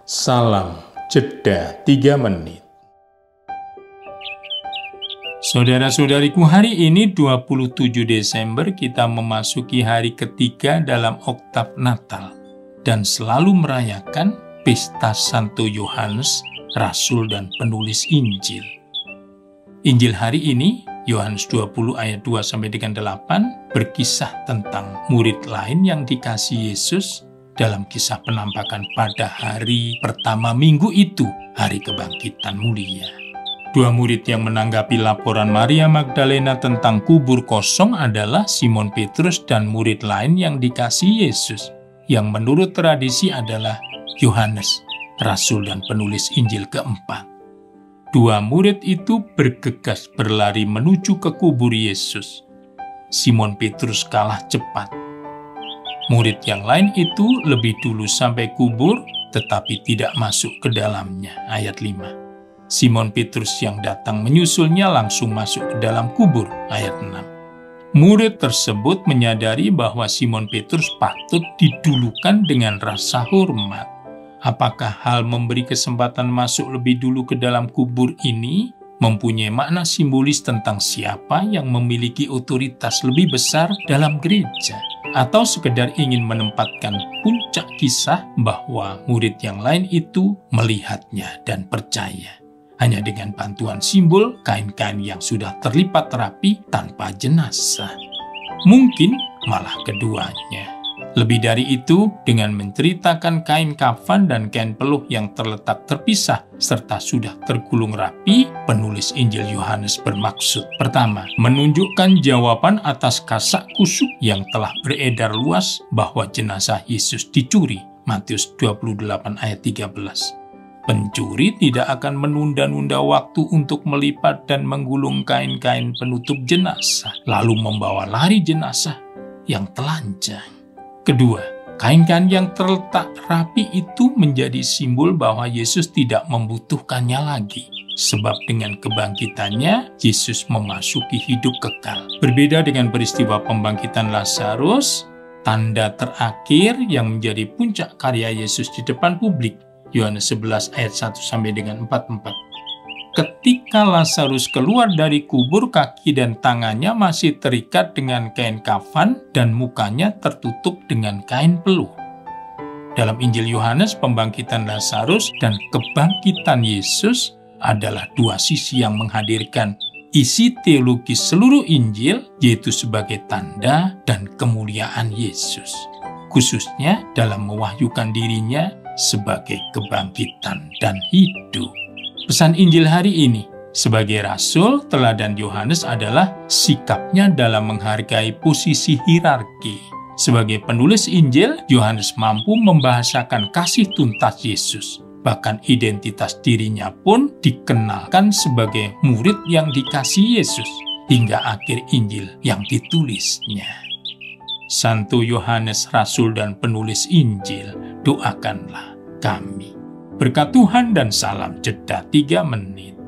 Salam jeda 3 menit. Saudara-saudariku, hari ini 27 Desember kita memasuki hari ketiga dalam oktav Natal dan selalu merayakan pesta Santo Yohanes, Rasul dan penulis Injil. Injil hari ini, Yohanes 20 ayat 2-8, berkisah tentang murid lain yang dikasihi Yesus dalam kisah penampakan pada hari pertama minggu itu, hari kebangkitan mulia. Dua murid yang menanggapi laporan Maria Magdalena tentang kubur kosong adalah Simon Petrus dan murid lain yang dikasihi Yesus, yang menurut tradisi adalah Yohanes, Rasul dan penulis Injil keempat. Dua murid itu bergegas berlari menuju ke kubur Yesus. Simon Petrus kalah cepat. Murid yang lain itu lebih dulu sampai kubur, tetapi tidak masuk ke dalamnya. Ayat 5. Simon Petrus yang datang menyusulnya langsung masuk ke dalam kubur. Ayat 6. Murid tersebut menyadari bahwa Simon Petrus patut didulukan dengan rasa hormat. Apakah hal memberi kesempatan masuk lebih dulu ke dalam kubur ini mempunyai makna simbolis tentang siapa yang memiliki otoritas lebih besar dalam gereja? Atau sekedar ingin menempatkan puncak kisah bahwa murid yang lain itu melihatnya dan percaya hanya dengan bantuan simbol kain-kain yang sudah terlipat rapi tanpa jenazah? Mungkin malah keduanya. Lebih dari itu, dengan menceritakan kain kafan dan kain peluh yang terletak terpisah serta sudah tergulung rapi, penulis Injil Yohanes bermaksud pertama, menunjukkan jawaban atas kasak kusuk yang telah beredar luas bahwa jenazah Yesus dicuri. Matius 28 ayat 13. Pencuri tidak akan menunda-nunda waktu untuk melipat dan menggulung kain-kain penutup jenazah, lalu membawa lari jenazah yang telanjang. Kedua, kain-kain yang terletak rapi itu menjadi simbol bahwa Yesus tidak membutuhkannya lagi. Sebab dengan kebangkitannya, Yesus memasuki hidup kekal. Berbeda dengan peristiwa pembangkitan Lazarus, tanda terakhir yang menjadi puncak karya Yesus di depan publik. Yohanes 11 ayat 1-4. Ketika Lazarus keluar dari kubur, kaki dan tangannya masih terikat dengan kain kafan dan mukanya tertutup dengan kain peluh. Dalam Injil Yohanes, pembangkitan Lazarus dan kebangkitan Yesus adalah dua sisi yang menghadirkan isi teologis seluruh Injil, yaitu sebagai tanda dan kemuliaan Yesus, khususnya dalam mewahyukan dirinya sebagai kebangkitan dan hidup. Pesan Injil hari ini sebagai rasul, teladan Yohanes adalah sikapnya dalam menghargai posisi hierarki. Sebagai penulis Injil, Yohanes mampu membahasakan kasih tuntas Yesus. Bahkan identitas dirinya pun dikenalkan sebagai murid yang dikasihi Yesus hingga akhir Injil yang ditulisnya. Santo Yohanes, Rasul dan penulis Injil, doakanlah kami. Berkat Tuhan dan salam jeda 3 menit.